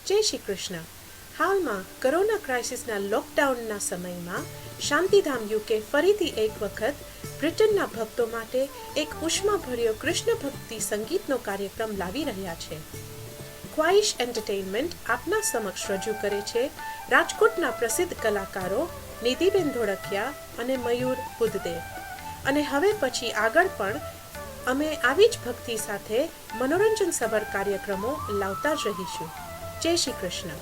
જય શ્રી કૃષ્ણ. હાલમાં કોરોના ક્રાઇસિસના લોકડાઉનના સમયમાં શાંતિધામ યુકે ફરીથી એક વખત બ્રિટનના ભક્તો માટે એક ઉષ્માભર્યો કૃષ્ણ ભક્તિ સંગીતનો કાર્યક્રમ લાવી રહ્યા છે. ખ્વાઇશ એન્ટરટેઇનમેન્ટ આપના સમક્ષ રજૂ કરે છે રાજકોટના પ્રસિદ્ધ કલાકારો નિધિબેન ધોળકિયા અને મયુર બુદ્ધદેવ. અને હવે પછી આગળ પણ અમે આવી જ ભક્તિ સાથે મનોરંજન સભર કાર્યક્રમો લાવતા જ રહીશું. જય Shri Krishna.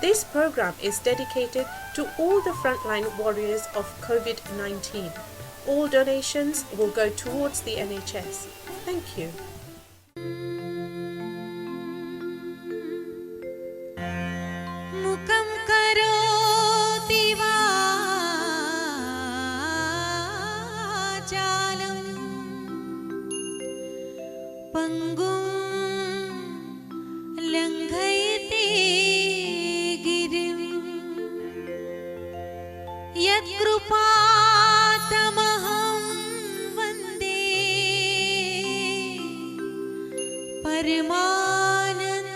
This program is dedicated to all the frontline warriors of COVID-19. All donations will go towards the NHS. Thank you. મુકમ કરોતિ વાચાલં પંગું લંઘયતે ગિરિં યત્કૃપાતમહં વંદે પરમાનંદ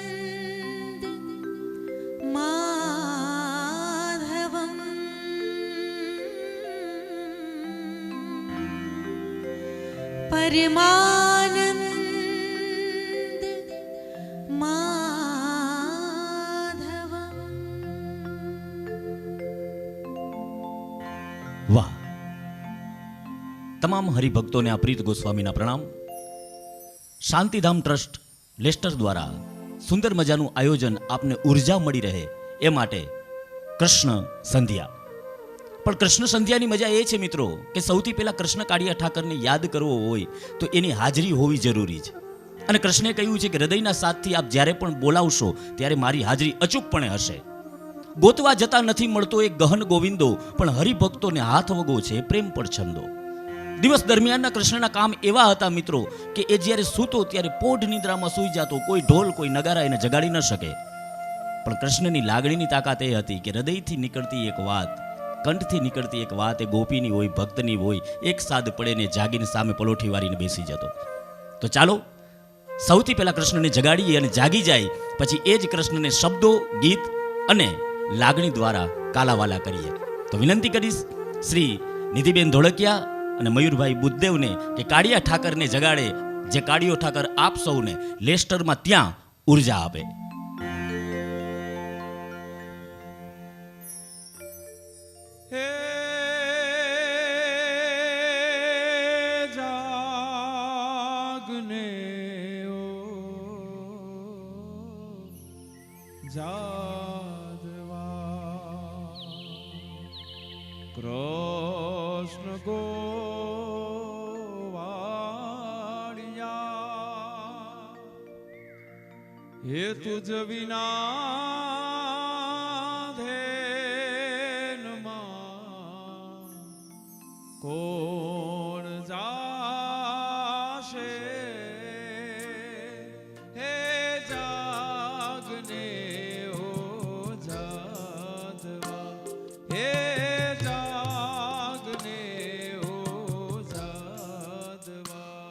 માધવમ. પરમાનંદ માધવમ. વાહ! તમામ હરિભક્તોને આ પ્રીત ગોસ્વામીના પ્રણામ. શાંતિધામ ટ્રસ્ટ લેસ્ટર દ્વારા સુંદર મજાનું આયોજન આપને ઉર્જા મળી રહે એ માટે કૃષ્ણ સંધ્યા. પણ કૃષ્ણ સંધ્યાની મજા એ છે મિત્રો કે સૌથી પહેલા કૃષ્ણ કાળિયા ઠાકરને યાદ કરવો હોય તો એની હાજરી હોવી જરૂરી છે. અને કૃષ્ણે કહ્યું છે કે હૃદયના સાથથી આપ જ્યારે પણ બોલાવશો ત્યારે મારી હાજરી અચૂકપણે હશે. ગોતવા જતા નથી મળતો એક ગહન ગોવિંદો, પણ હરિભક્તોને હાથ વગો છે પ્રેમ પર છંદો. દિવસ દરમિયાનના કૃષ્ણના કામ એવા હતા મિત્રો કે એ જ્યારે સૂતો ત્યારે પોઢ નિદ્રામાં સૂઈ જતો. કોઈ ઢોલ કોઈ નગારા એને જગાડી ન શકે. પણ કૃષ્ણની લાગણીની તાકાત એ હતી કે હૃદયથી નીકળતી એક વાત, કંઠથી નીકળતી એક વાત એ ગોપીની હોય, ભક્તની હોય, એક સાદ પડે ને જાગીને સામે પલોઠી વારીને બેસી જતો. તો ચાલો સૌથી પહેલા કૃષ્ણને જગાડીએ અને જાગી જાય પછી એ જ કૃષ્ણને શબ્દો, ગીત અને લાગણી દ્વારા કાલાવાલા કરીએ. તો વિનંતી કરીશ શ્રી નિધિબેન ધોળકિયા અને મયુરભાઈ બુદ્ધદેવને કે કાળિયા ઠાકરને જગાડે, જે કાળિયો ઠાકર આપ સૌને લેસ્ટરમાં ત્યાં ઉર્જા આપે. હે જાગને ઓ જાદવા કૃષ્ણ ગોવાળિયા હે તુજ વિના ધેનમાં કોણ જાશે. હે જાગને ઓ જાદવા હે જાગને ઓ જાદવા.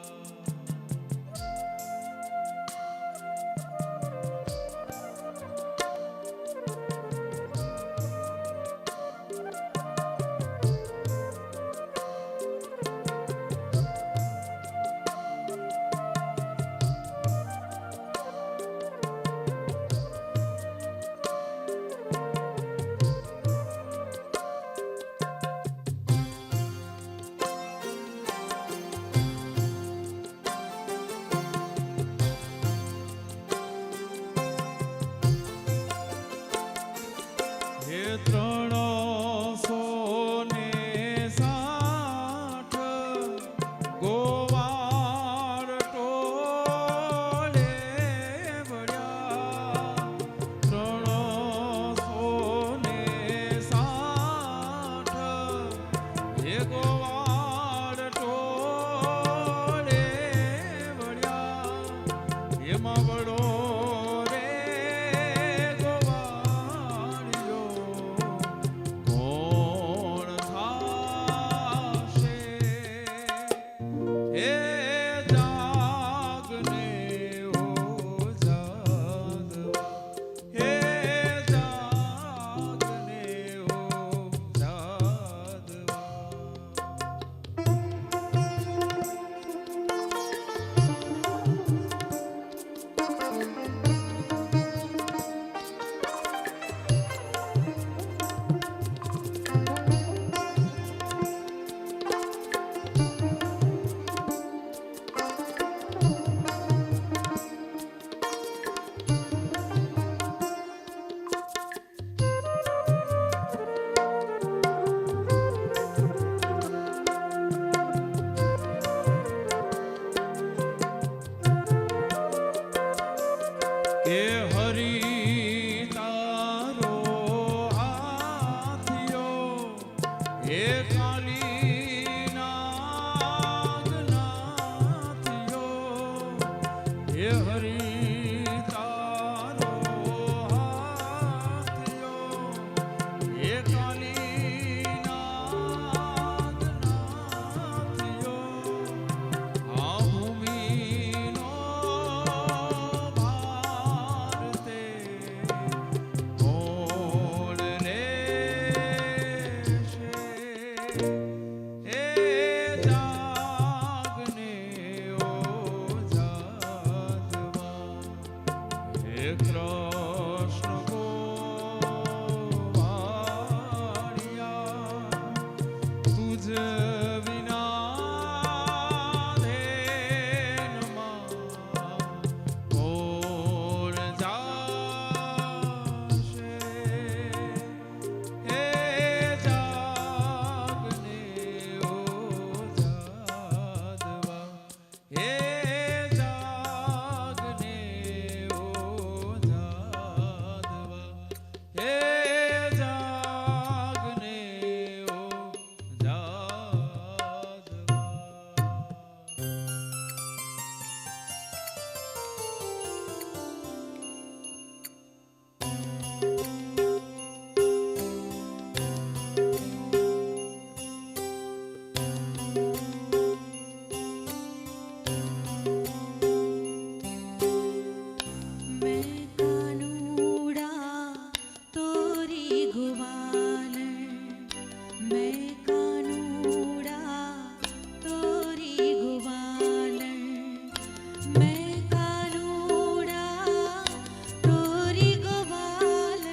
હરી તારો હાથિયો હે કાલી નાગનાથિયો હે હરી તારો હાથિયો હે કાલી નાગનાથિયો આ ભૂમિનો ભાર તે કોણ લેશે? એ જાગને ઓ જાદવા હે કૃષ્ણ ગોવાળિયા તુજ વિના ધેનમાં કોણ જાશે? હે જાગને ઓ જાદવા હે જાગને ઓ જાદવા હે જાગને ઓ જાદવા. मैं कानूड़ा तोरी गुवाल मैं कानूड़ा तोरी गुवाल मैं कानूड़ा तोरी गुवाल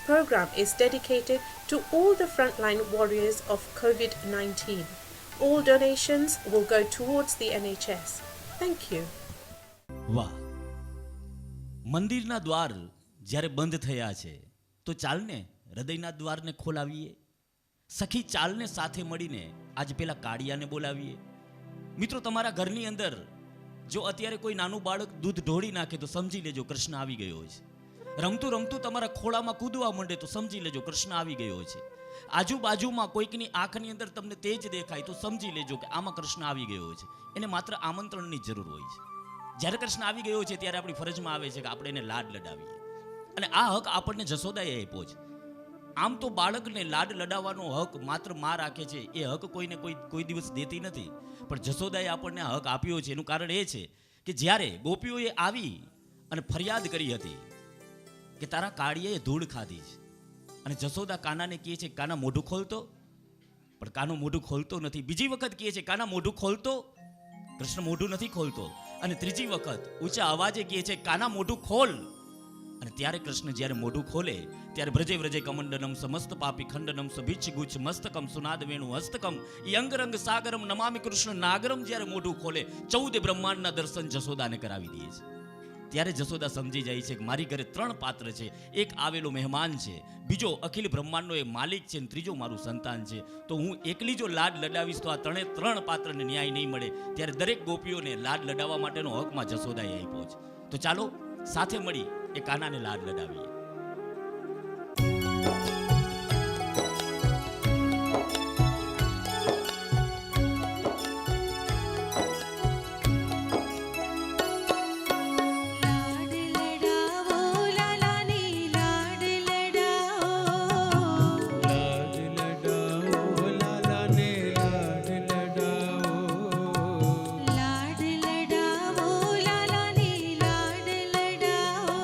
program is dedicated to all the frontline warriors of COVID-19. All donations will go towards the NHS. Thank you. વાહ, મંદિરના દ્વાર જ્યારે બંધ થયા છે તો ચાલને હૃદયના દ્વારને ખોલાવીએ. સખી ચાલને સાથે મળીને આજ પેલા કાળિયાને બોલાવીએ. મિત્રો, તમારા ઘરની અંદર જો અત્યારે કોઈ નાનું બાળક દૂધ ઢોળી નાખે તો સમજી લેજો કૃષ્ણ આવી ગયો છે. રમતું રમતું તમારા ખોળામાં કૂદવા માંડે તો સમજી લેજો કૃષ્ણ આવી ગયો છે. આજુબાજુમાં કોઈકની આંખની અંદર તમને તેજ દેખાય તો સમજી લેજો કે આમાં કૃષ્ણ આવી ગયો છે. એને માત્ર આમંત્રણની જરૂર હોય છે. જ્યારે કૃષ્ણ આવી ગયો છે ત્યારે આપણી ફરજમાં આવે છે કે આપણે એને લાડ લડાવીએ. અને આ હક આપણને જશોદાએ આપ્યો છે. આમ તો બાળકને લાડ લડાવવાનો હક માત્ર માં રાખે છે. એ હક કોઈને કોઈ દિવસ દેતી નથી. પણ જશોદાએ આપણને આ હક આપ્યો છે. એનું કારણ એ છે કે જ્યારે ગોપીઓએ આવી અને ફરિયાદ કરી હતી કે તારા કાળિયાએ ધૂળ ખાધી છે, અને જશોદા કાનાને કહે છે કાના મોઢું ખોલતો, પણ કાનો મોઢું ખોલતો નથી. બીજી વખત કહે છે કાના મોઢું ખોલતો, કૃષ્ણ મોઢું નથી ખોલતો. અને ત્રીજી વખત ઊંચા અવાજે કહે છે કાના મોઢું ખોલ. અને ત્યારે કૃષ્ણ જ્યારે મોઢું ખોલે ત્યારે વ્રજે વ્રજે કમંડનમ સમસ્ત પાપી ખંડનમ સભિચ્છ ગુચ્છ મસ્તકમ સુનાદ વેણુ હસ્તકમ યંગરંગ સાગરમ નમામિ કૃષ્ણ નાગરમ જ્યારે મોઢું ખોલે 14 બ્રહ્માંડના દર્શન જશોદાને કરાવી દે છે. ત્યારે જશોદા સમજી જાય છે કે મારી ઘરે 3 પાત્ર છે. એક આવેલો મહેમાન છે, બીજો અખિલ બ્રહ્માંડનો એ માલિક છે, અને ત્રીજો મારું સંતાન છે. તો હું એકલી જો લાડ લડાવીશ તો આ 3 પાત્રને ન્યાય નહીં મળે. ત્યારે દરેક ગોપીઓને લાડ લડાવવા માટેનો હકમાં જશોદાએ આપ્યો છે. તો ચાલો સાથે મળી એ કાનાને લાડ લડાવીએ. લાડ લડાવો લાલાને લાડ લડાવો, લાડ લડાવો લાલાને લાડ લડાવો, લાડ લડાવો લાલાને લાડ લડાવો,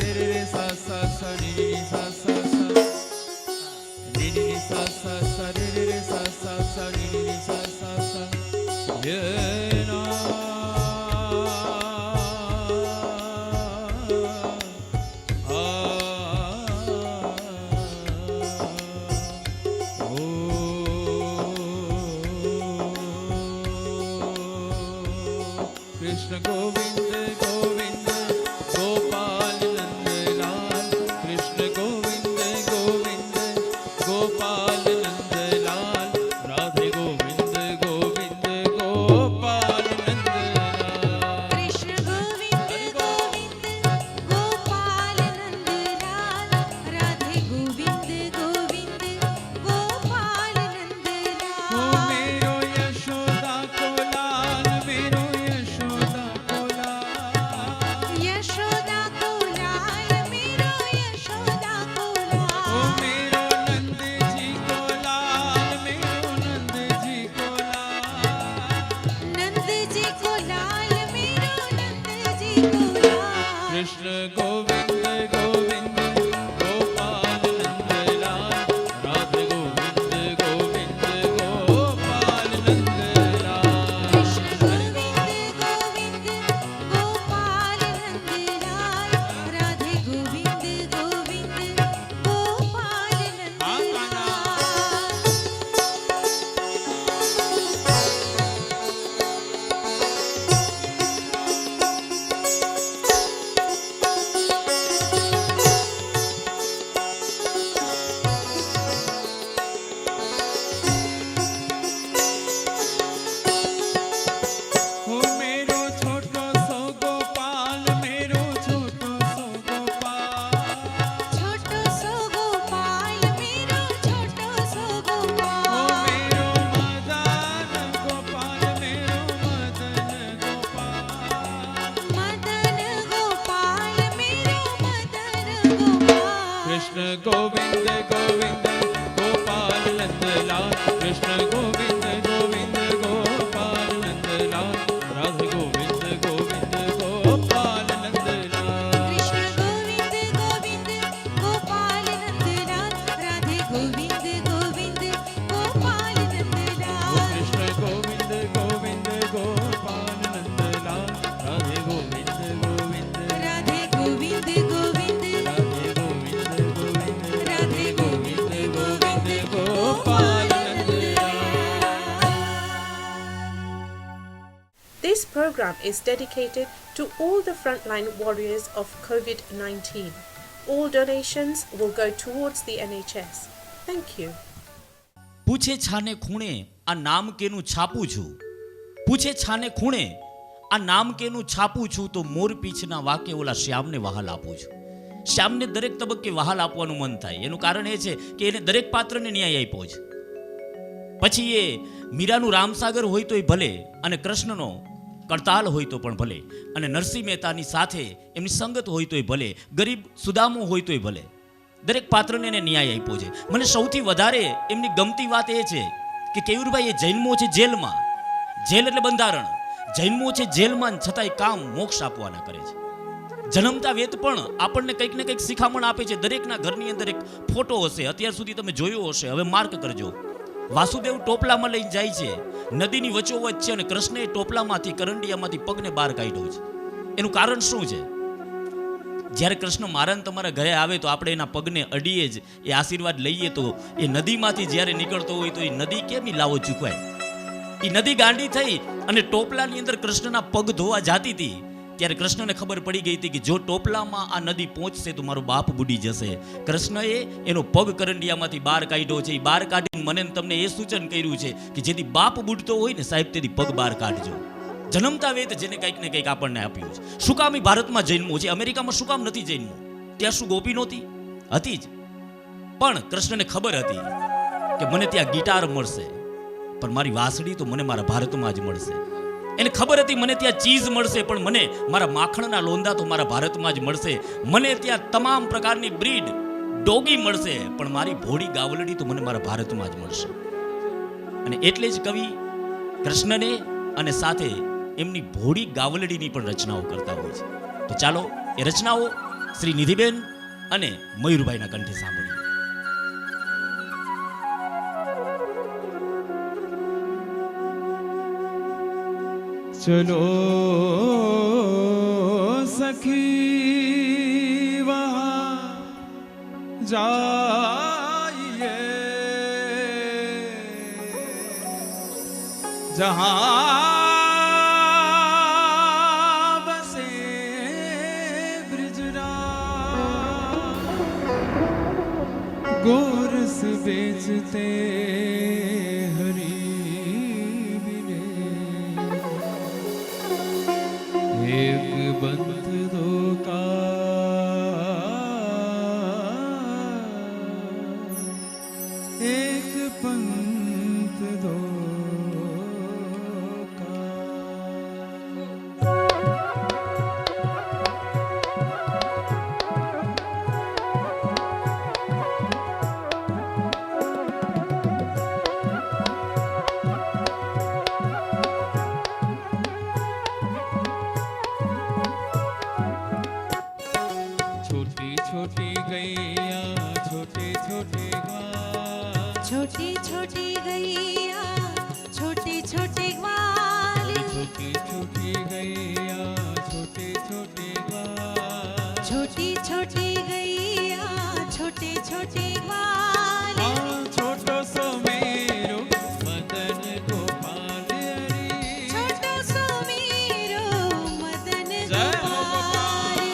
रे रे रे सा सा सा नी नी नी सा सा सा नी नी नी सा सा सा रे रे रे सा सा सा नी नी नी सा सा सा ये ना कृष्ण गोविंद गोविंद गोपाल नंदलाल कृष्ण गोविंद गोविंद गोपाल नंदलाल राधे गोविंद गोविंद गोपाल नंदलाल कृष्ण गोविंद गोविंद गोपाल नंदलाल राधे गोविंद गोविंद गोपाल ओ नंदलाल मेरो यशोदा को लाल मेरो यशोदा को लाल यशोदा को लाल मेरो यशोदा को ओ लाल मेरो नंद जी को लाल मेरो नंद जी को लाल नंद जी को लाल मेरो नंद जी को लाल कृष्ण गोविंद गोविंद गोपाल नंदलाल राधे गोविंद गोविंद गोपाल नंदलाल कृष्ण गोविंद गोविंद गोपाल नंदलाल राधे गोविंद गोविंद गोपाल नंदलाल ओ मेरो छोटो सो गोपाल मेरो छोटो सो गोपाल छोटो सो गोपाल मेरो छोटो सो ओ गोपाल मेरो मदन गोपाल मेरो मदन गोपाल मदन गोपाल मेरो Madan Gopal Krishna Govind Govind Gopal Nandlal Krishna Govind Govind Gopal Nandlal Radhe Govind Govind Gopal Nandlal Krishna Govind Govind Gopal Nandlal Radhe Govind Govind Gopal Nandlal Krishna Govind Govind Gopal Nandlal Radhe Govind Govind Radhe Govind Govind Radhe Govind Govind Radhe Govind Govind Gopal Nandlal This program is dedicated to all the frontline warriors of COVID-19. All donations will go towards the NHS. Thank you. પૂછે છાને ખૂણે આ નામ કેનું છાપું છું પૂછે છાને ખૂણે આ નામ કેનું છાપું છું તો મોર પીછના વાકે ઓલા શ્યામને વહાલ આપું છું શ્યામને દરેક તબક્કે વહાલ આપવાનું મન થાય એનું કારણ એ છે કે એને દરેક પાત્રને ન્યાય આપ્યો છે પછી એ મીરાનું રામસાગર હોય તોય ભલે અને કૃષ્ણનો કરતાલ હોય તો પણ ભલે અને નરસિંહ મહેતાની સાથે એમની સંગત હોય તોય ભલે ગરીબ સુદામો હોય તોય ભલે દરેક પાત્રને એને ન્યાય આપ્યો છે મને સૌથી વધારે એમની ગમતી વાત એ છે કે કેયુરભાઈ એ જૈનમો છે જેલમાં જેલ એટલે બંધારણ જૈનમો છે જેલમાં છતાંય કામ મોક્ષ આપવાના કરે છે જન્મતા વેદ પણ આપણને કંઈક ને કંઈક શિખામણ આપે છે દરેકના ઘરની અંદર એક ફોટો હશે અત્યાર સુધી તમે જોયો હશે હવે માર્ક કરજો વાસુદેવ ટોપલામાં લઈને જાય છે નદીની વચ્ચોવચ્ચ છે અને કૃષ્ણએ ટોપલામાંથી કરંડિયામાંથી પગને બહાર કાઢ્યો છે એનું કારણ શું છે જ્યારે કૃષ્ણ મારા તમારા ઘરે આવે તો આપણે એના પગને અડીએ જ એ આશીર્વાદ લઈએ તો એ નદીમાંથી જ્યારે નીકળતો હોય તો એ નદી કેમ લાવો ચૂકવાય એ નદી ગાંડી થઈ અને ટોપલાની અંદર કૃષ્ણના પગ ધોવા જાતી હતી ત્યારે કૃષ્ણને ખબર પડી ગઈ હતી કે જો ટોપલામાં આ નદી પહોંચશે તો મારો બાપ બુડી જશે કૃષ્ણએ એનો પગ કરંડિયામાંથી બહાર કાઢ્યો છે એ બહાર કાઢીને મને ને તમને એ સૂચન કર્યું છે કે જેથી બાપ બુડતો હોય ને સાહેબ તેથી પગ બહાર કાઢજો જન્મતા વેદ જેને કંઈક ને કંઈક આપણને આપ્યું છે શું કામ ભારતમાં જન્મો છે અમેરિકામાં શું કામ નથી જન્મો ત્યાં શું ગોપી નહોતી હતી જ પણ કૃષ્ણને ખબર હતી કે મને ત્યાં ગિટાર મળશે પણ મારી વાંસળી તો મને મારા ભારતમાં જ મળશે એને ખબર હતી મને ત્યાં ચીઝ મળશે પણ મને મારા માખણના લોંદા તો મારા ભારતમાં જ મળશે મને ત્યાં તમામ પ્રકારની બ્રીડ ડોગી મળશે પણ મારી ભોળી ગાવલડી તો મને મારા ભારતમાં જ મળશે અને એટલે જ કવિ કૃષ્ણને અને સાથે એમની ભોળી ગાવલડીની પણ રચનાઓ કરતા હોય છે તો ચાલો એ રચનાઓ શ્રી નિધિબેન અને મયુરભાઈના કંઠે સાંભળીએ. चलो सखी वहाँ जाइए जहाँ बसे ब्रिजराज गोरस बेचते हरी बिने एक बंद दो का एक पंथ दो का. छोटी छोटी गैया छोटे छोटे ग्वाल छोटी छोटी गैया छोटे छोटे ग्वाल छोटी छोटी गैया छोटे छोटे ग्वाल छोटी छोटी गैया छोटे छोटे ग्वाल छोटो सो मेरो मदन गोपाल हरी छोटो सो मेरो मदन जय हो Gopal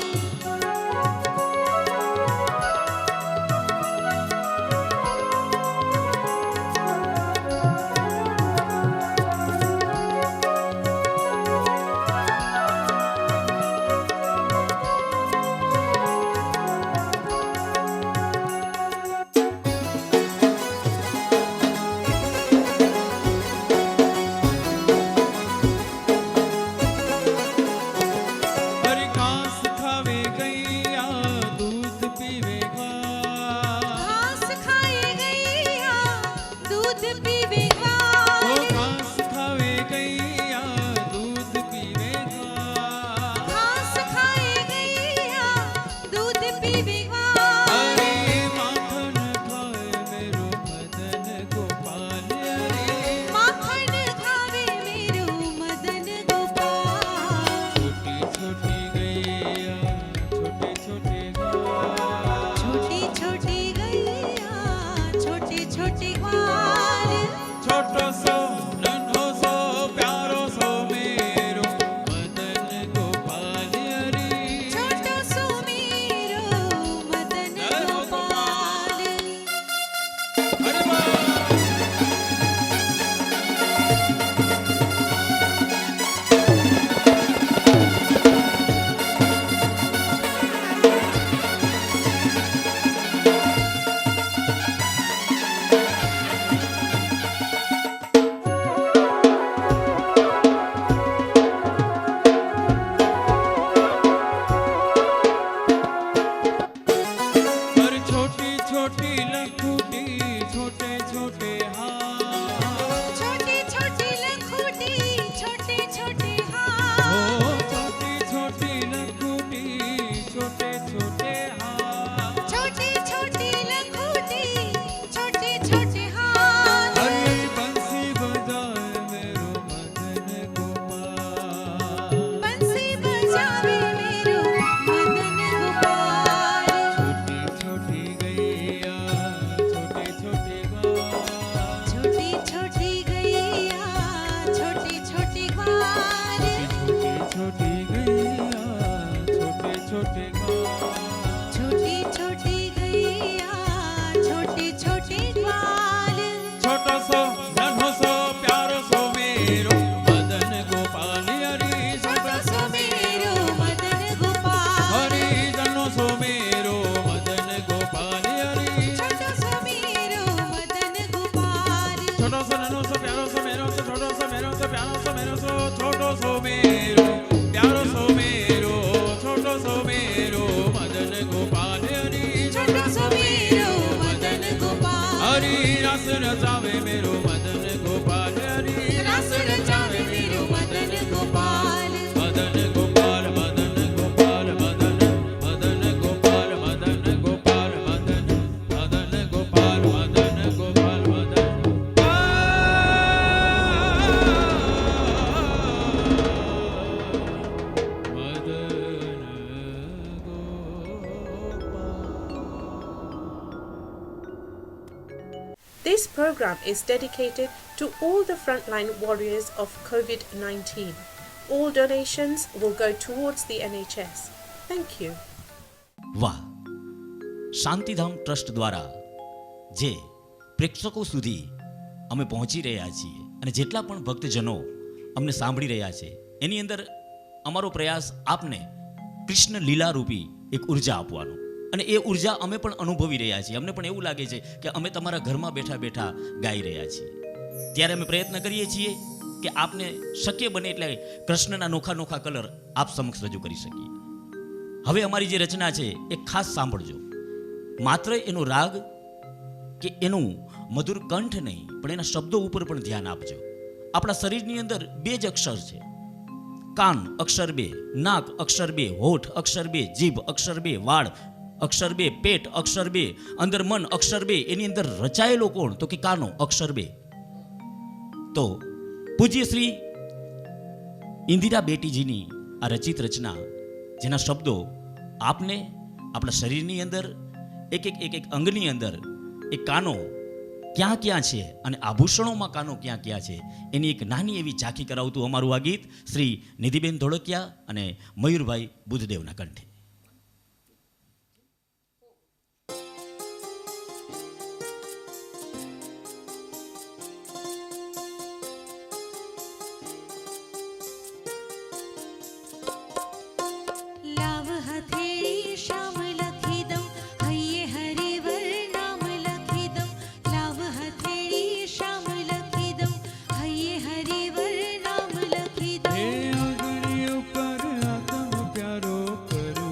This program is dedicated to all the frontline warriors of COVID-19. All donations will go towards the NHS. Thank you. વાહ, શાંતિધામ ટ્રસ્ટ દ્વારા જે પ્રેક્ષકો સુધી અમે પહોંચી રહ્યા છીએ અને જેટલા પણ ભક્તજનો અમને સાંભળી રહ્યા છે એની અંદર અમારો પ્રયાસ આપને કૃષ્ણ લીલારૂપી એક ઉર્જા આપવાનો, અને એ ઉર્જા અમે પણ અનુભવી રહ્યા છીએ. અમને પણ એવું લાગે છે કે અમે તમારા ઘરમાં બેઠા બેઠા ગાઈ રહ્યા છીએ. ત્યારે અમે પ્રયત્ન કરીએ છીએ કે આપને શક્ય બને એટલે કૃષ્ણના નોખા નોખા કલર આપ સમક્ષ રજૂ કરી શકીએ. હવે અમારી જે રચના છે એ ખાસ સાંભળજો. માત્ર એનો રાગ કે એનું મધુર કંઠ નહીં, પણ એના શબ્દો ઉપર પણ ધ્યાન આપજો. આપણા શરીરની અંદર 2 જ અક્ષર છે. કાન અક્ષર 2, નાક અક્ષર 2, હોઠ અક્ષર 2, જીભ અક્ષર 2, વાળ અક્ષર 2, પેટ અક્ષર 2, અંદર મન અક્ષર 2. એની અંદર રચાયેલો કોણ? તો કે કાનો અક્ષર 2. તો પૂજ્ય શ્રી ઇન્દિરા બેટીજીની આ રચિત રચના, જેના શબ્દો આપને આપણા શરીરની અંદર એક અંગની અંદર એ કાનો ક્યાં ક્યાં છે અને આભૂષણોમાં કાનો ક્યાં ક્યાં છે એની એક નાની એવી ઝાંખી કરાવતું અમારું આ ગીત શ્રી નિધિબેન ધોળકિયા અને મયુરભાઈ બુદ્ધદેવના કંઠે. લાવ હથેળી શ્યામ લખી દઉં, હૈયે હરિવર નામ લખી દઉં. લાવ હથેળી શ્યામ લખી દઉં, હૈયે હરિવર નામ લખી હે દઉં. આંગળી ઉપર આતમ પ્યારો કરું,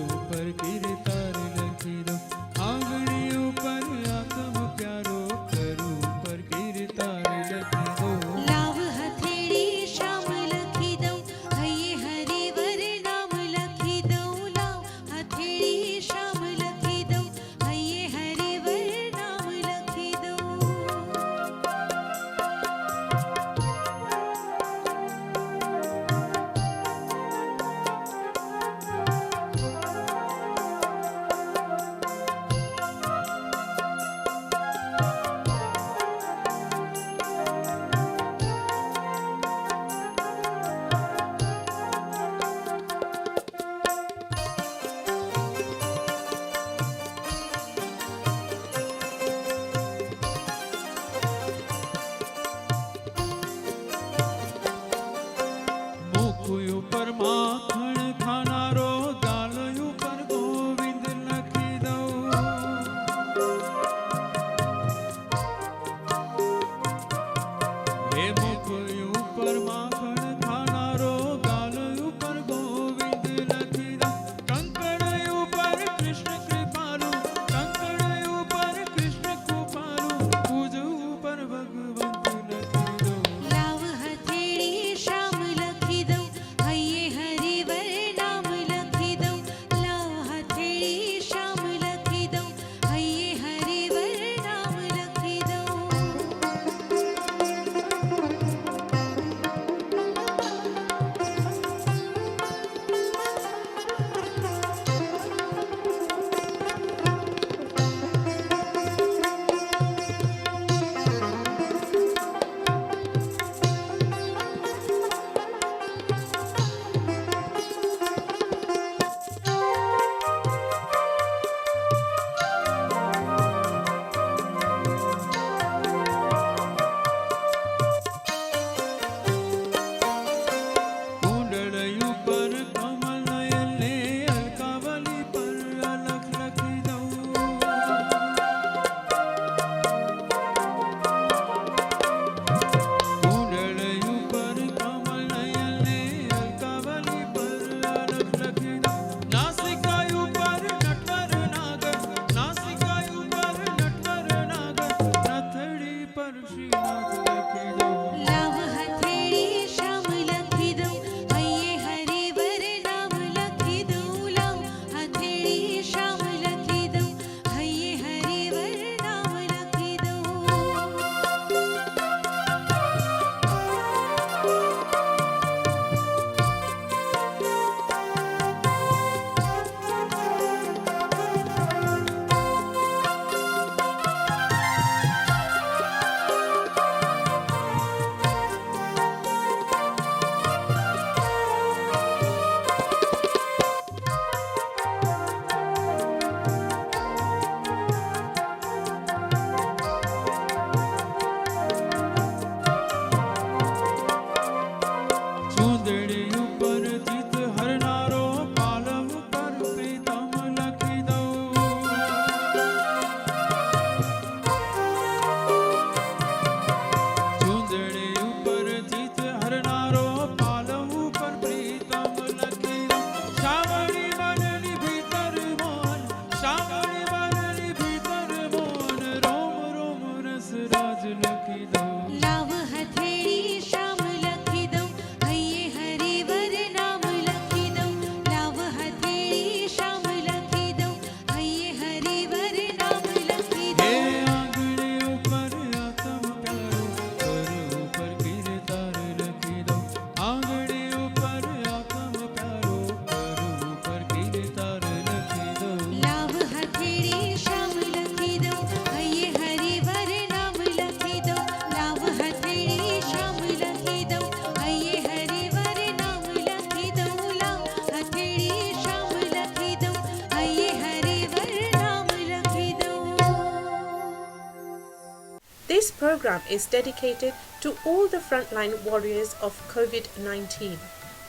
This program is dedicated to all the frontline warriors of COVID-19.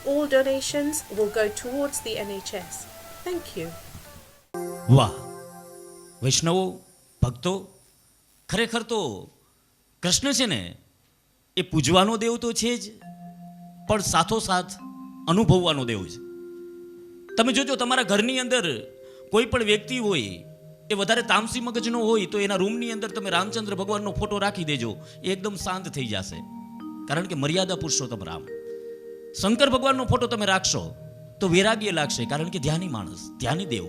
All donations will go towards the NHS. Thank you. વાહ વૈષ્ણવો ભક્તો, ખરેખર તો કૃષ્ણ છે ને એ પૂજવાનો દેવ તો છે જ, પણ સાથોસાથ અનુભવવાનો દેવ છે. તમે જોજો તમારા ઘરની અંદર કોઈ પણ વ્યક્તિ હોય એ વધારે તામસી મગજનો હોય તો એના રૂમની અંદર તમે રામચંદ્ર ભગવાનનો ફોટો રાખી દેજો, એ એકદમ શાંત થઈ જશે. કારણ કે મર્યાદા પુરુષોત્તમ રામ. શંકર ભગવાનનો ફોટો તમે રાખશો તો વૈરાગ્ય લાગશે, કારણ કે ધ્યાની માણસ, ધ્યાની દેવ.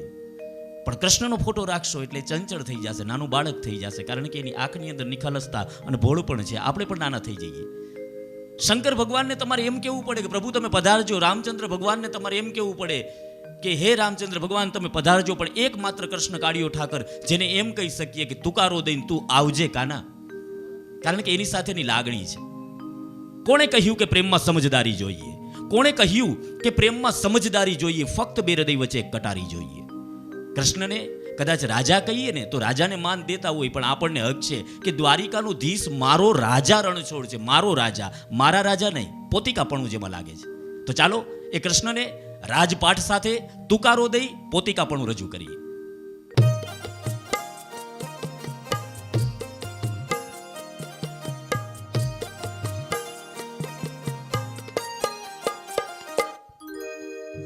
પણ કૃષ્ણનો ફોટો રાખશો એટલે ચંચળ થઈ જશે, નાનું બાળક થઈ જશે, કારણ કે એની આંખની અંદર નિખાલસતા અને ભોળપણ છે. આપણે પણ નાના થઈ જઈએ. શંકર ભગવાનને તમારે એમ કહેવું પડે કે પ્રભુ તમે પધારજો. રામચંદ્ર ભગવાનને તમારે એમ કહેવું પડે કે હે રામચંદ્ર ભગવાન તમે પધારજો. પણ એકમાત્ર કૃષ્ણ કાળિયો ઠાકર જેને એમ કહી શકીએ કે તુકારો દઈને તું આવજે કાના, કારણ કે એની સાથેની લાગણી છે. કોણે કહ્યું કે પ્રેમમાં સમજદારી જોઈએ? કોણે કહ્યું કે પ્રેમમાં સમજદારી જોઈએ? ફક્ત બે હૃદય વચ્ચે એક કટારી જોઈએ. કૃષ્ણને કદાચ રાજા કહીએ ને તો રાજાને માન દેતા હોય, પણ આપણને હક છે કે દ્વારિકાનો ધીશ મારો રાજા રણછોડ છે, મારો રાજા, મારા રાજા નહીં. પોતિકાપણું જેમાં લાગે છે. તો ચાલો એ કૃષ્ણને રાજપાઠ સાથે તુકારો દઈ પોતિકાપણું રજૂ કરીએ.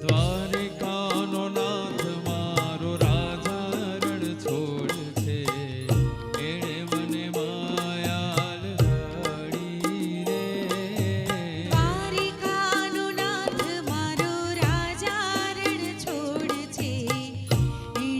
દ્વારિકાનો નાથ મારો રાજા રણ છોડ છે, એણે મને માયાલ ઘડી રે. દ્વારિકાનો નાથ મારો રાજા રણ છોડ છે, એણે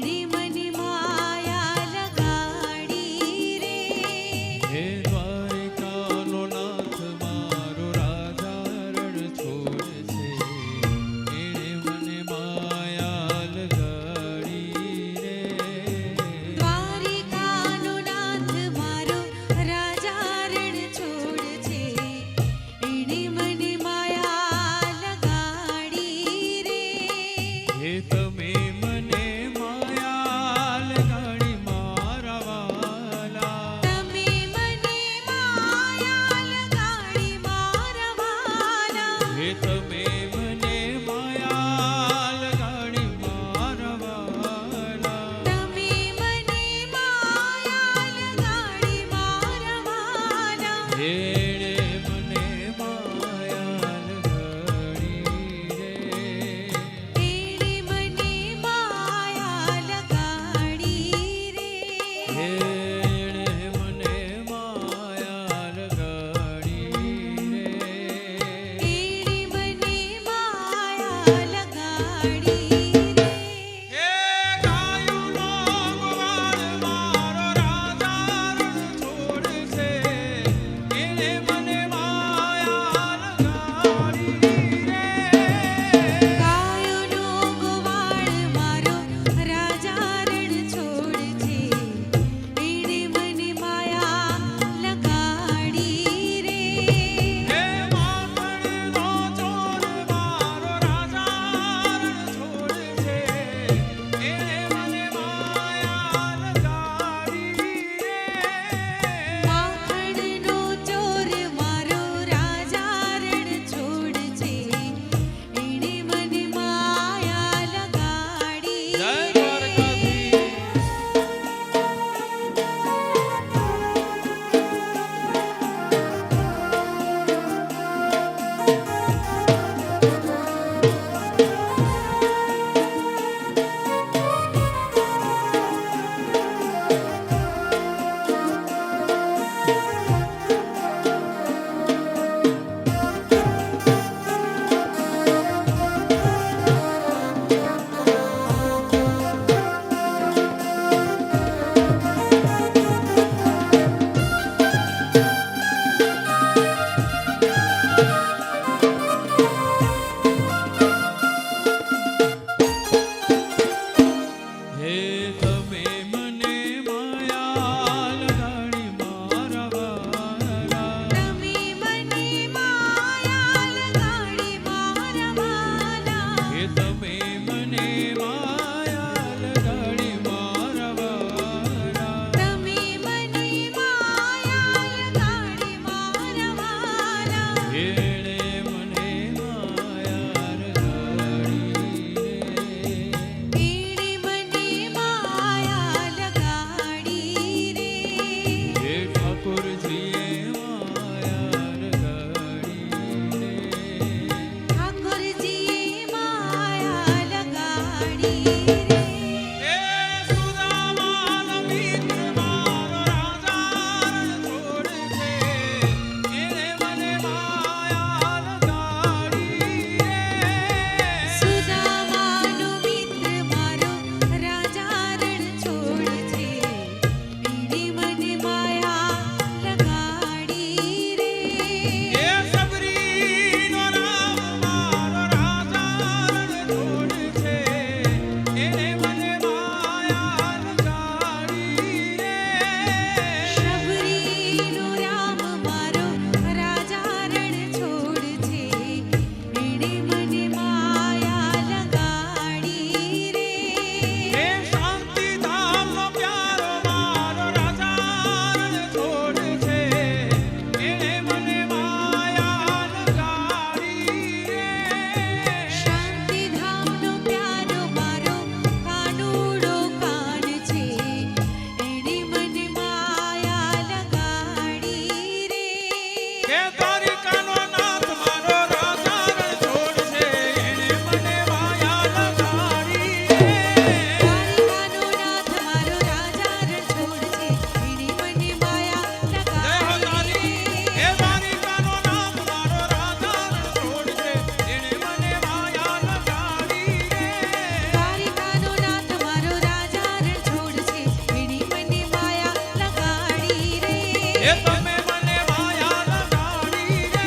એ તમે મને માયા લગાડી રે,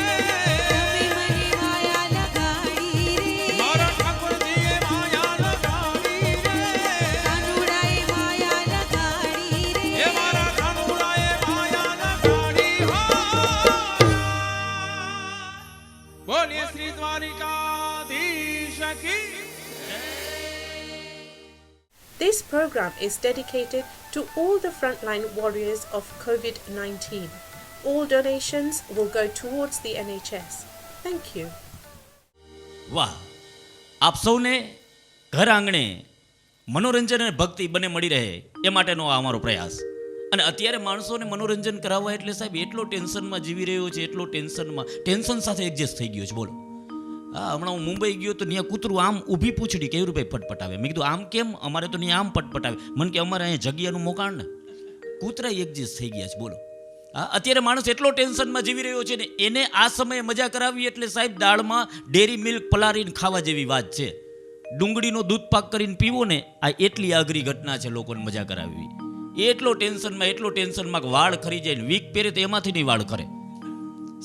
તમે મને માયા લગાડી રે, મારા ઠાકોરજીએ માયા લગાડી રે, કાનુડાએ માયા લગાડી રે, એ મારા કાનુડાએ માયા લગાડી હો. બોલીએ શ્રી દ્વારિકાધીશ કી. This program is dedicated to all the frontline warriors of COVID-19. All donations will go towards the NHS. Thank you. વાહ, આપ સૌને ઘર આંગણે મનોરંજન અને ભક્તિ બંને મળી રહે એ માટેનો આ અમારો પ્રયાસ. અને અત્યારે માણસોને મનોરંજન કરાવવા એટલે સાહેબ એટલો ટેન્શનમાં જીવી રહ્યો છે, એટલો ટેન્શન સાથે એડજસ્ટ થઈ ગયો છે. બોલો, હા, હમણાં હું મુંબઈ ગયો તો ત્યાં કૂતરું આમ ઊભી પૂછડી કેવી રૂપે પટપટાવે. મેં કીધું આમ કેમ? અમારે તો ત્યાં આમ પટપટાવે. મને કે અમારે અહીંયા જગ્યાનું મોકાણ ને કૂતરા એડજસ્ટ થઈ ગયા છે. બોલો, હા, અત્યારે માણસ એટલો ટેન્શનમાં જીવી રહ્યો છે ને એને આ સમયે મજા કરાવી એટલે સાહેબ દાળમાં ડેરી મિલ્ક પલાળીને ખાવા જેવી વાત છે. ડુંગળીનો દૂધ પાક કરીને પીવો ને, આ એટલી અઘરી ઘટના છે લોકોને મજા કરાવવી. એટલો ટેન્શનમાં કે વાળ ખરી જાય ને વીક પહેરે તો એમાંથી નહીં વાળ ખરે.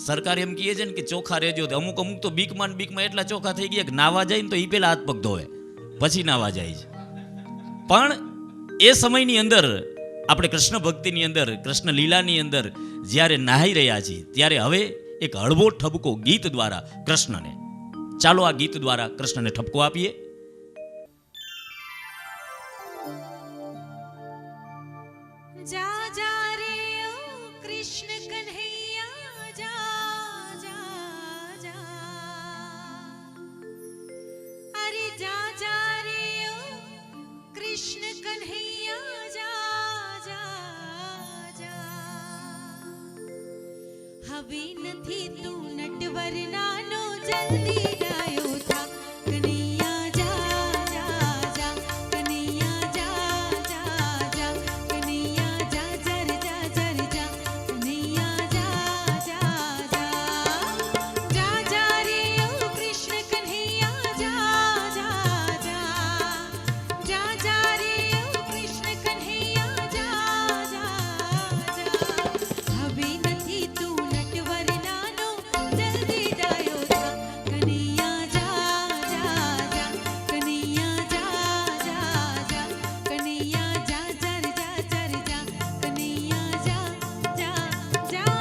સરકાર એમ કહે છે ને કે ચોખ્ખા રહેજો. અમુક તો બીકમાં એટલા ચોખ્ખા થઈ ગયા કે નાવા જાય ને તો એ પેલા હાથ પગ ધોવે પછી નાવા જાય છે. પણ એ સમયની અંદર આપણે કૃષ્ણ ભક્તિની અંદર, કૃષ્ણ લીલાની અંદર જ્યારે નાહી રહ્યા છીએ ત્યારે હવે એક હળવો ઠપકો ગીત દ્વારા કૃષ્ણને, ચાલો આ ગીત દ્વારા કૃષ્ણને ઠપકો આપીએ. જા જા રે ઓ કૃષ્ણ કન્હૈયા જા જા જા, અરે જા જા રે ઓ કૃષ્ણ કન્હૈયા જા જા જા, હવે નથી તું નટવર નાનો જલ્દી ડાયો થા, કનૈયા જા જા જા, કનૈયા જા જા જા, કનૈયા જા જર જા જર જા, કનૈયા જા જા જા, જા જા રે ઓ કૃષ્ણ કન્હૈયા જા જા જા, જા જા રે ઓ કૃષ્ણ કન્હૈયા જા જા જા, હવે નથી તું નટવર નાનો જલ્દી ડાયો થા, કનૈયા જા જા જા, કનૈયા જા જા જા, કનૈયા જા જર જા જર જા, કનૈયા જા જા જા.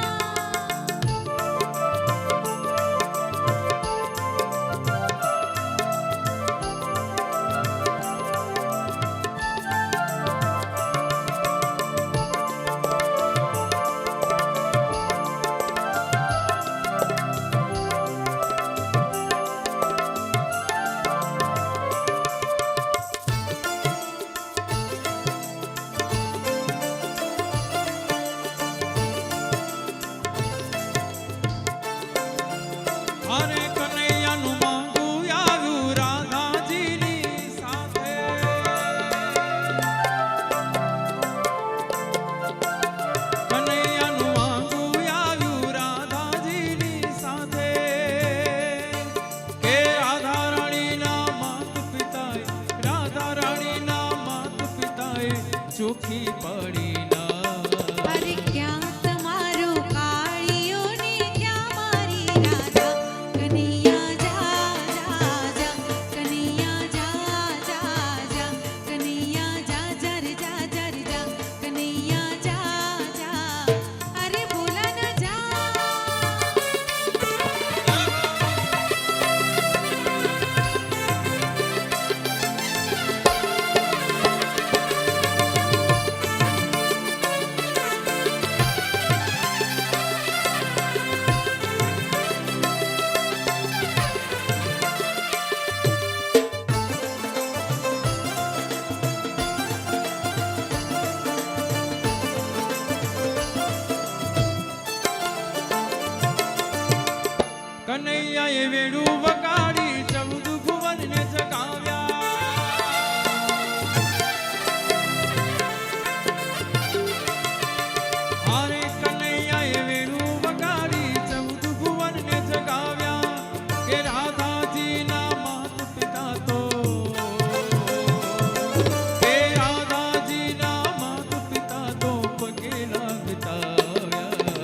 અરે કનૈયાનું માંગું આવ્યું રાધાજીની સાથે, કનૈયાનું માંગું આવ્યું રાધાજીની સાથે, કે રાધા રાણીના માત પિતાએ, રાધા રાણીના માત પિતાએ ચોખી પડી ના. અરે ક્યાં તમારો કાળિયો ને ક્યાં મારી રાધા, કનૈયા જા જા જા, કનૈયા જા જા જા, કનૈયા જા જર જા જર જા, કનૈયા જા જા, અરે બોલા ના જા. કનૈયાએ વેણું વગાડી 14 ભુવનને જગાવ્યા, અરે કનૈયાએ વેણું વગાડી 14 ભુવનને જગાવ્યા, કે રાધાજીના માત પિતા તો, કે રાધાજીના માત પિતા તો પગે લાગતા આવ્યા.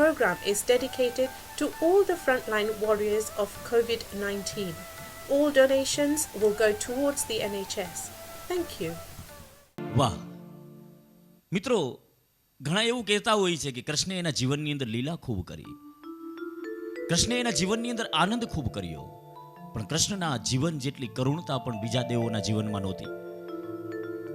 program is dedicated to all the frontline warriors of COVID-19. All donations will go towards the NHS. Thank you. વાહ મિત્રો, ઘણા એવું કહેતા હોય છે કે કૃષ્ણે એના જીવનની અંદર લીલા ખૂબ કરી, કૃષ્ણે એના જીવનની અંદર આનંદ ખૂબ કર્યો, પણ કૃષ્ણના જીવન જેટલી કરુણતા પણ બીજા દેવોના જીવનમાં નહોતી.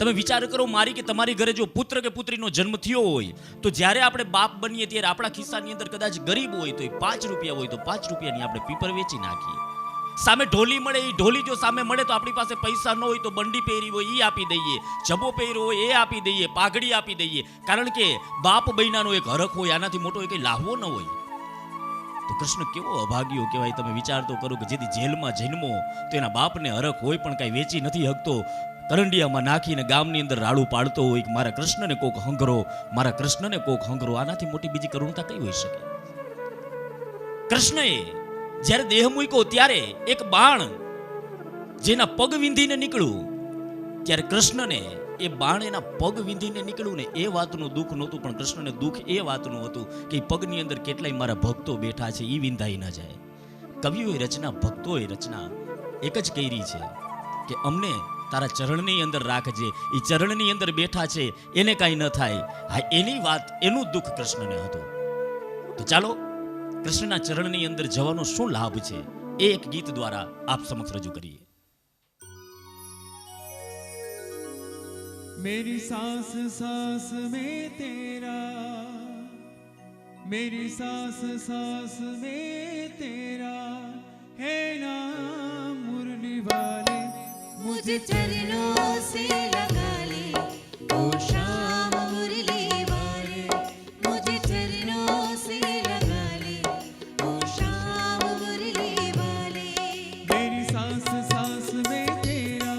તમે વિચાર કરો, મારી કે તમારી ઘરે જો પુત્ર કે પુત્રીનો જન્મ થયો હોય તો જ્યારે આપણે બાપ બનીએ ત્યારે આપણા ખિસ્સાની અંદર કદાચ ગરીબ હોય તો 5 રૂપિયા હોય તો 5 રૂપિયાની આપણે પીપર વેચી નાખીએ. સામે ઢોલી મળે, એ ઢોલી જો સામે મળે તો આપણી પાસે પૈસા ન હોય તો બંડી પહેરી હોય એ આપી દઈએ, જબો પહેર્યો હોય એ આપી દઈએ, પાઘડી આપી દઈએ, કારણ કે બાપ બૈનાનો એક હરખ હોય, આનાથી મોટો કંઈ લાહવો ન હોય. તો કૃષ્ણ કેવો અભાગ્યો કહેવાય. તમે વિચાર તો કરો કે જેથી જેલમાં જન્મો તો એના બાપને હરખ હોય પણ કાંઈ વેચી નથી શકતો, કરંડિયામાં નાખીને ગામની અંદર રાડું પાડતો હોય કે મારા કૃષ્ણને કોક હંગરો, મારા કૃષ્ણને કોક હંગરો. આનાથી મોટી બીજી કરુણતા કઈ હોઈ શકે? કૃષ્ણએ જ્યારે દેહ મૂક્યો ત્યારે એક બાણ જેના પગ વિંધીને નીકળ્યું, ત્યારે કૃષ્ણને એ બાણ એના પગ વિંધીને નીકળ્યું ને એ વાતનું દુઃખ નહોતું, પણ કૃષ્ણને દુઃખ એ વાતનું હતું કે પગની અંદર કેટલાય મારા ભક્તો બેઠા છે, એ વિંધાઈ ન જાય. કવિઓએ રચના, ભક્તોએ રચના એક જ કરી છે કે અમને તારા ચરણની અંદર રાખજે, એ ચરણની અંદર બેઠા છે એને કાંઈ ન થાય. હા, એની વાત, એનું દુઃખ કૃષ્ણને હતું. તો ચાલો કૃષ્ણના ચરણની અંદર જવાનો શું લાભ છે એ એક ગીત દ્વારા આપ સમક્ષ રજૂ કરીએ. मेरी सांस सांस में तेरा, मेरी सांस सांस में तेरा है नाम मुरली वाले. मुझे चरणों से लगा ले ओ श्याम मुरली वाले, मुझे चरणों से लगा ले ओ श्याम मुरली वाले. मेरी सांस सांस में तेरा,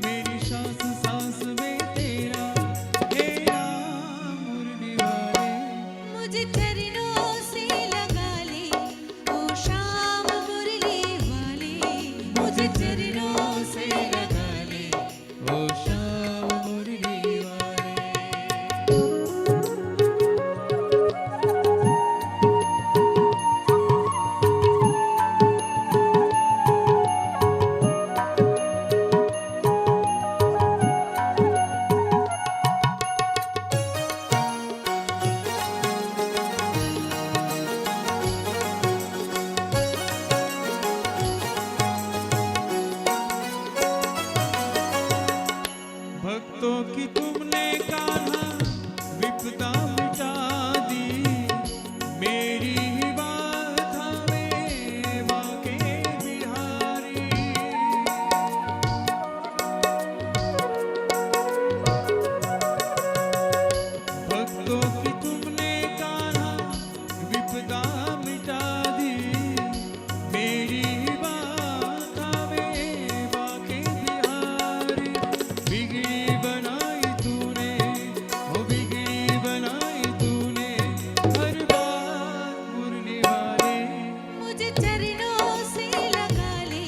मेरी सांस सांस में तेरा है नाम मुरली वाले. मुझे चरणों से लगा ले ओ श्याम मुरली वाले, मुझे चरणों से लगा ले ओ श्याम मुरली वाले. भक्तों की तुमने कान्हा विपदा मिटा दी, मेरी ही बात हमें बाके बिहारी. भक्तों की तुमने कान्हा विपदा मिटा दी, मेरी ही बात हमें बाके बिहारी. बिगड़ी बनाई तूने, ओ बिगड़ी बनाई तूने हर बात मुरली वाले. मुझे चरणों से लगा ले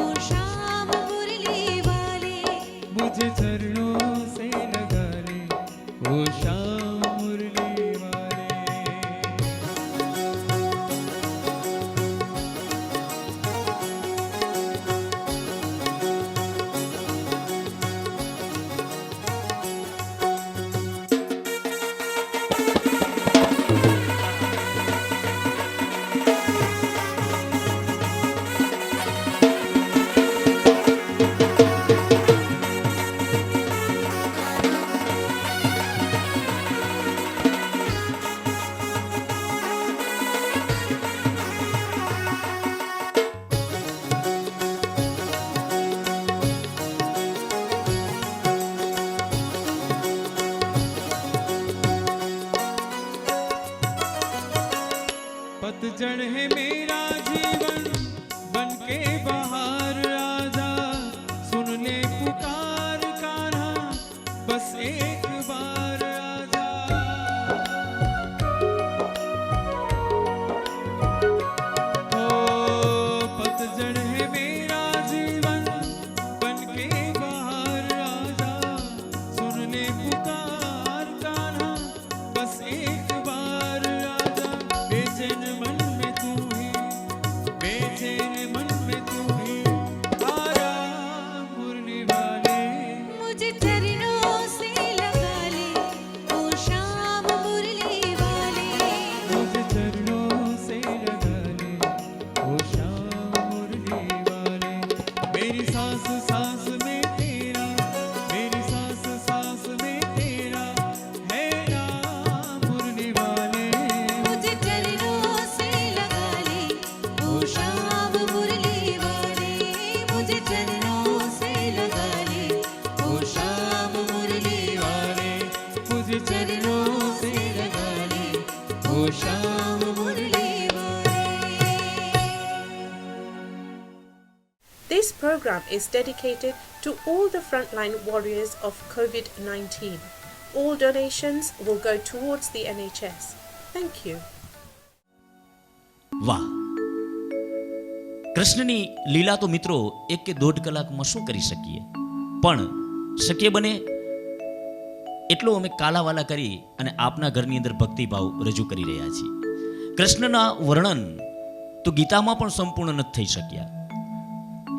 ओ श्याम मुरली वाले. मुझे चरणों से लगा ले ओ श्याम मुरली वाले. This program is dedicated to all the frontline warriors of COVID-19. All donations will go towards the NHS. Thank you. વાહ, કૃષ્ણની લીલા તો મિત્રો 1 કે 1.5 કલાકમાં શું કરી શકીએ, પણ શક્ય બને એટલો અમે કાલાવાલા કરી અને આપના ઘરની અંદર ભક્તિભાવ રજૂ કરી રહ્યા છીએ. કૃષ્ણના વર્ણન તો ગીતામાં પણ સંપૂર્ણ નથી થઈ શક્યા.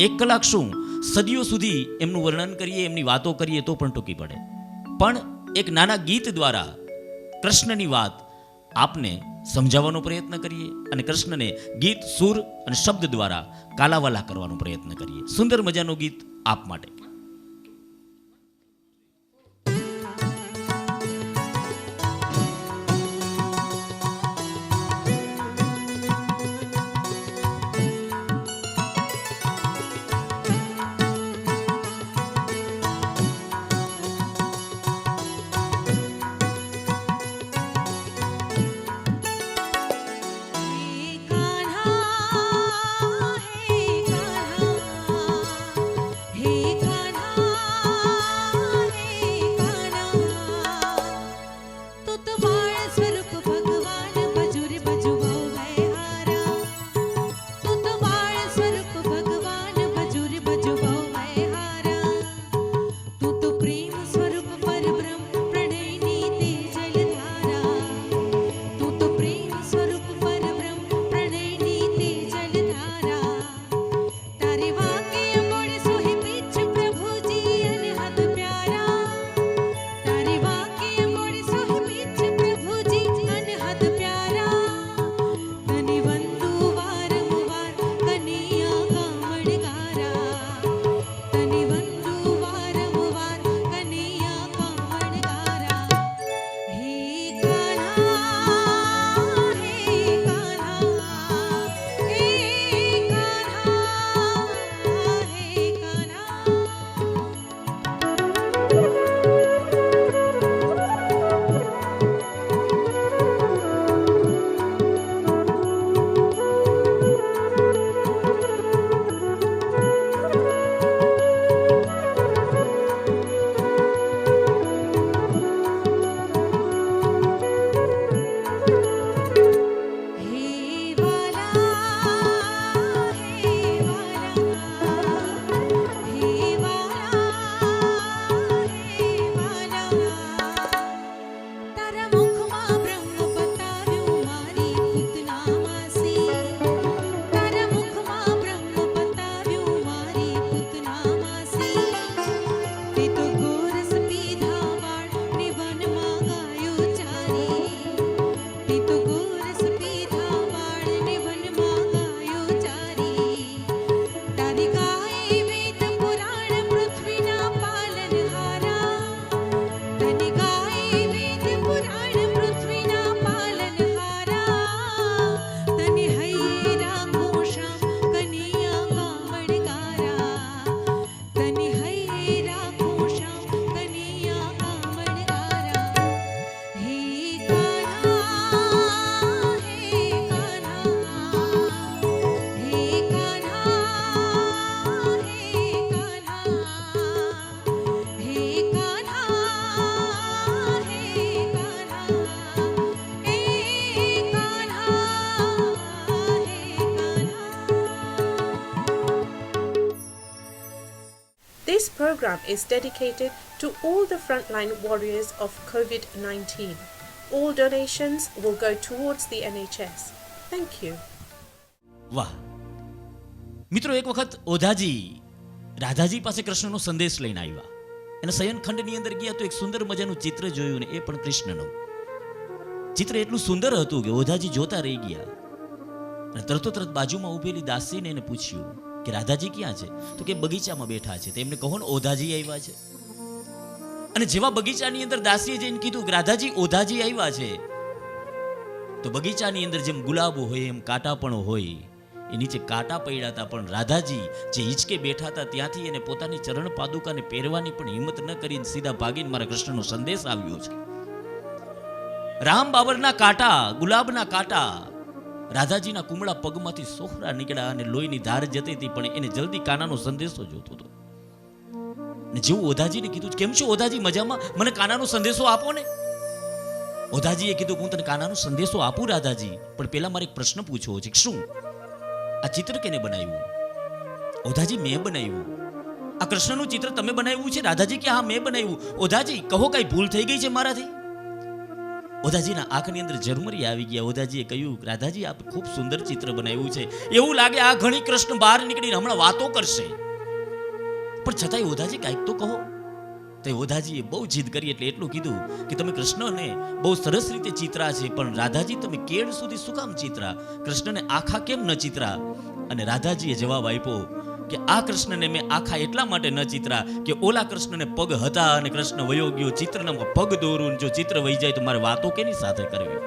1 કલાક શું, સદીઓ સુધી એમનું વર્ણન કરીએ, એમની વાતો કરીએ તો પણ ટૂંકી પડે. પણ એક નાના ગીત દ્વારા કૃષ્ણની વાત આપને સમજાવવાનો પ્રયત્ન કરીએ અને કૃષ્ણને ગીત, સુર અને શબ્દ દ્વારા કાલાવાલા કરવાનો પ્રયત્ન કરીએ. સુંદર મજાનું ગીત આપ માટે. This program is dedicated to all the frontline warriors of COVID-19. All donations will go towards the NHS. Thank you. વાહ મિત્રો, એક વખત ઓધાજી રાધાજી પાસે કૃષ્ણનો સંદેશ લઈને આવ્યા. એના શયનખંડની અંદર ગયા તો એક સુંદર મજાનું ચિત્ર જોયું ને એ પણ કૃષ્ણનું. ચિત્ર એટલું સુંદર હતું કે ઓધાજી જોતા રહી ગયા અને તરત બાજુમાં ઊભેલી દાસીને એને પૂછ્યું કે રાધાજી ક્યાં છે? તો કે બગીચામાં બેઠા છે. તેમને કહો ને ઓધાજી આવ્યા છે. અને જેવા બગીચાની અંદર દાસીએ જઈને કીધું કે રાધાજી ઓધાજી આવ્યા છે, તો બગીચાની અંદર જેમ ગુલાબો હોય એમ કાંટા પણ હોય, એ નીચે કાંટા પડ્યા હતા, પણ રાધાજી જે હિંચકે બેઠા હતા ત્યાંથી એને પોતાની ચરણ પાદુકાને પહેરવાની પણ હિંમત ન કરીને સીધા ભાગીને મારા કૃષ્ણનો સંદેશ આવ્યો છે. રામ બાબરના કાંટા, ગુલાબના કાંટા રાધાજીના કુમળા પગમાંથી સોહરા નીકળ્યા અને લોહીની ધાર જતી હતી, પણ એને જલ્દી કાનાનો સંદેશો જોતો હતો. ને જેવું ઓધાજીને કીધું, કેમ છો ઓધાજી, મજામાં? મને કાનાનો સંદેશો આપો ને. ઓધાજીએ કીધું, હું તને કાનાનો સંદેશો આપું રાધાજી, પણ પહેલા મારે એક પ્રશ્ન પૂછવો છે. શું? આ ચિત્ર કેને બનાવ્યું? ઓધાજી, મેં બનાવ્યું. આ કૃષ્ણનું ચિત્ર તમે બનાવ્યું છે? રાધાજી કે હા, મેં બનાવ્યું. ઓધાજી કહો, કઈ ભૂલ થઈ ગઈ છે મારાથી? ઓધાજીના આંખની અંદર ઝરમરી આવી ગયા. ઓધાજીએ કહ્યું, રાધાજી આપ ખૂબ સુંદર ચિત્ર બનાવ્યું છે. એવું લાગે આ ઘણી કૃષ્ણ બહાર નીકળીને હમણાં વાતો કરશે, પણ છતાંય ઓધાજી કાંઈક તો કહો. તો ઓધાજીએ બહુ જીદ કરી એટલે એટલું કીધું કે તમે કૃષ્ણને બહુ સરસ રીતે ચિત્રા છે, પણ રાધાજી તમે કેળ સુધી શું કામ ચિત્રા? કૃષ્ણને આખા કેમ ન ચિત્રા? અને રાધાજીએ જવાબ આપ્યો કે આ કૃષ્ણને મેં આખા એટલા માટે ન ચિત્રા કે ઓલા કૃષ્ણને પગ હતા અને કૃષ્ણ વયો ગયો. ચિત્રના પગ દોરું, જો ચિત્ર વહી જાય તો મારે વાતો કેની સાથે કરવી?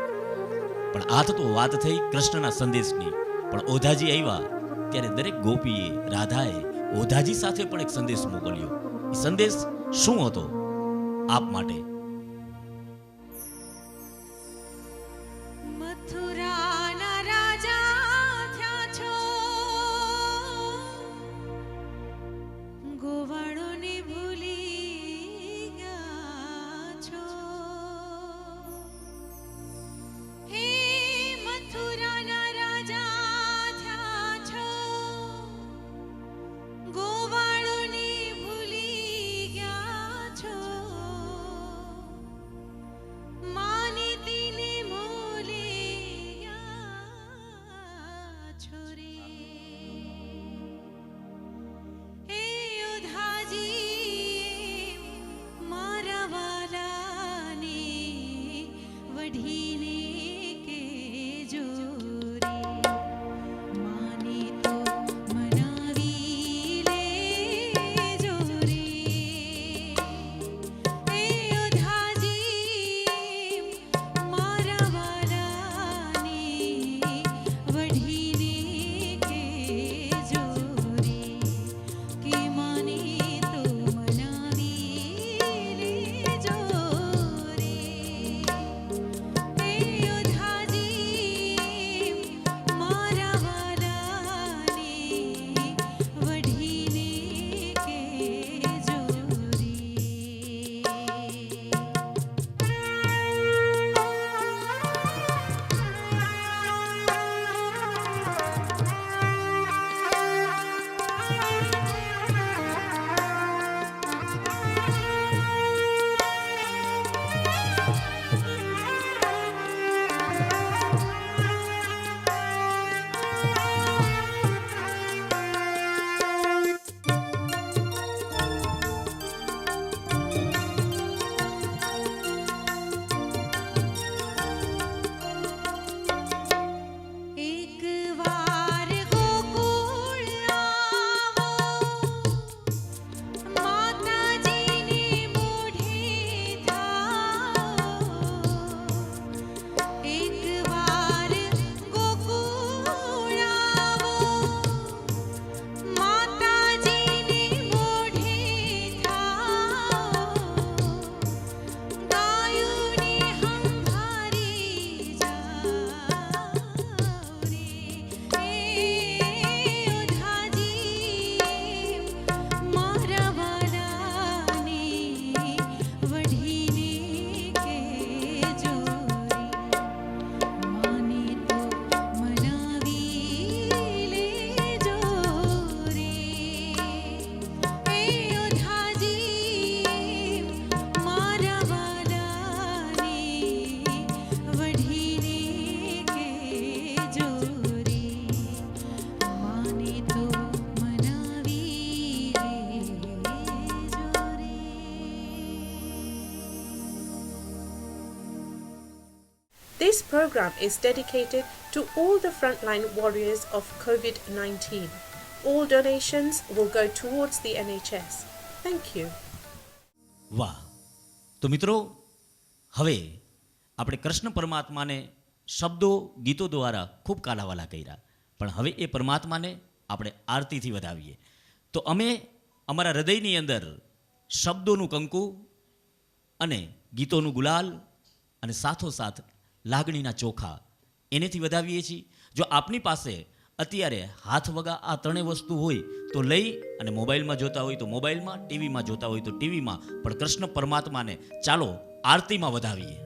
પણ આ તો વાત થઈ કૃષ્ણના સંદેશની. પણ ઓધાજી આવ્યા ત્યારે દરેક ગોપીએ, રાધાએ ઓધાજી સાથે પણ એક સંદેશ મોકલ્યો. એ સંદેશ શું હતો આપ માટે? મથુરાના રાજા થયા છો, ગોવાળોને ભૂલી ગયા છો. હે મથુરાના રાજા થયા છો, ગોવાળોને ભૂલી ગયા છો. માનીતીને મોલે ગયા છો રે. હે ઓધાજી મારા વાલાને વઢીને કેજો રે. માને તો મનાવી લેજો રે. હે ઓધાજી મારા વાલાને વઢીને કેજો રે. કે માને તો મનાવી લેજો રે. હે ઓધાજી મારા વાલાને વઢીને કેજો રે. એક વાર ગોકુળ આવો, માતાજીને મોઢે થાઓ. એક વાર ગોકુળ આવો, માતાજીને મોઢે થાઓ. ગાયોને હંભારી જાઓ રે. હે ઓધાજી મારા વાલાને વઢીને કેજો રે. માને તો મનાવી લેજો રે. હે ઓધાજી મારા વાલાને વઢીને કેજો રે. માને તો મનાવી લેજો રે. This program is dedicated to all the frontline warriors of COVID-19. All donations will go towards the NHS. Thank you. વાહ! તો મિત્રો, હવે આપણે કૃષ્ણ પરમાત્માને શબ્દો ગીતો દ્વારા ખૂબ કાલાવાલા કર્યા, પણ હવે એ પરમાત્માને આપણે આરતીથી વધાવીએ. તો અમે અમારા હૃદયની અંદર શબ્દોનું કંકુ અને ગીતોનું ગુલાલ અને સાથોસાથ લાગણીના ચોખા એનેથી વધાવીએ છીએ. જો આપની પાસે અત્યારે હાથ વગા આ ત્રણેય વસ્તુ હોય તો લઈ અને મોબાઈલમાં જોતા હોય તો મોબાઈલમાં, ટીવીમાં જોતા હોય તો ટીવીમાં, પણ કૃષ્ણ પરમાત્માને ચાલો આરતીમાં વધાવીએ.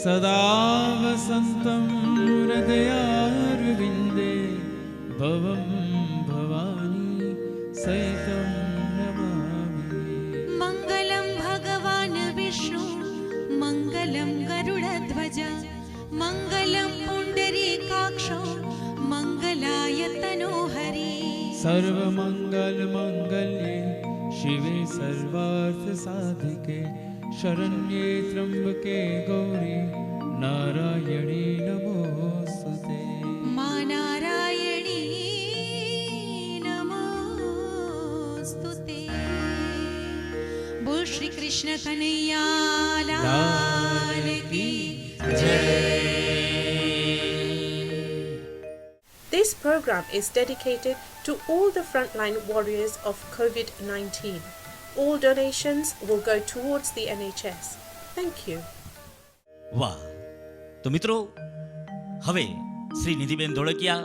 सदा वसन्तं हृदयारविन्दे भवं भवानी सहितं नमामि. मङ्गलं भगवान् विष्णु मङ्गलं गरुडध्वज मङ्गलं पुण्डरीकाक्षो मङ्गलाय तनोहरि. सर्वमङ्गलमङ्गल्ये शिवे सर्वार्थसाधिके शरण्ये त्र्यम्बके गौरी नारायणी नमोस्तुते. मा नारायणी नमोस्तुते. बोल श्री कृष्ण कन्हैया लाल की जय. This program is dedicated to all the frontline warriors of COVID-19. All donations will go towards the NHS. Thank you. વાહ. તો મિત્રો, હવે શ્રી નિધિબેન ધોળકિયા,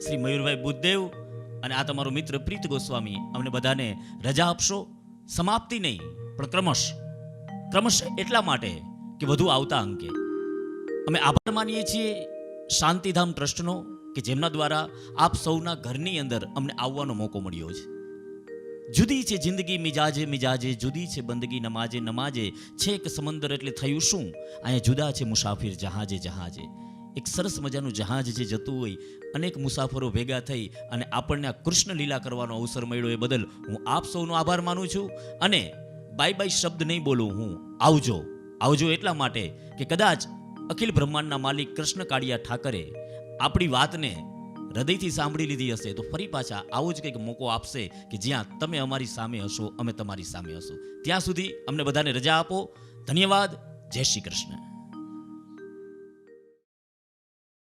શ્રી મયુરભાઈ બુદ્ધદેવ અને આ તમારો મિત્ર પ્રીત ગોસ્વામી અમને બધાને રજા આપશો. સમાપ્તિ નહીં, પણ ક્રમશ એટલા માટે કે વધુ આવતા અંકે અમે આભાર માનીએ છીએ શાંતિધામ ટ્રસ્ટનો કે જેમના દ્વારા આપ સૌના ઘરની અંદર અમને આવવાનો મોકો મળ્યો છે. જુદી છે જિંદગી મિજાજે મિજાજે, જુદી છે બંદગી નમાજે નમાજે, છેક સમંદર એટલે થયું શું, અહીંયા જુદા છે મુસાફિર જહાજે જહાજે. એક સરસ મજાનું જહાજ જે જતું હોય, અનેક મુસાફરો ભેગા થઈ અને આપણને આ કૃષ્ણ લીલા કરવાનો અવસર મળ્યો એ બદલ હું આપ સૌનો આભાર માનું છું. અને બાય બાય શબ્દ નહીં બોલું, હું આવજો આવજો એટલા માટે કે કદાચ અખિલ બ્રહ્માંડના માલિક કૃષ્ણ કાળિયા ઠાકરે આપણી વાતને હૃદયથી સાંભળી લીધી હશે તો ફરી પાછા આવો જ કંઈક મોકો આપશે કે જ્યાં તમે અમારી સામે હશો, અમે તમારી સામે હશું. ત્યાં સુધી અમને બધાને રજા આપો. ધન્યવાદ. જય શ્રી કૃષ્ણ.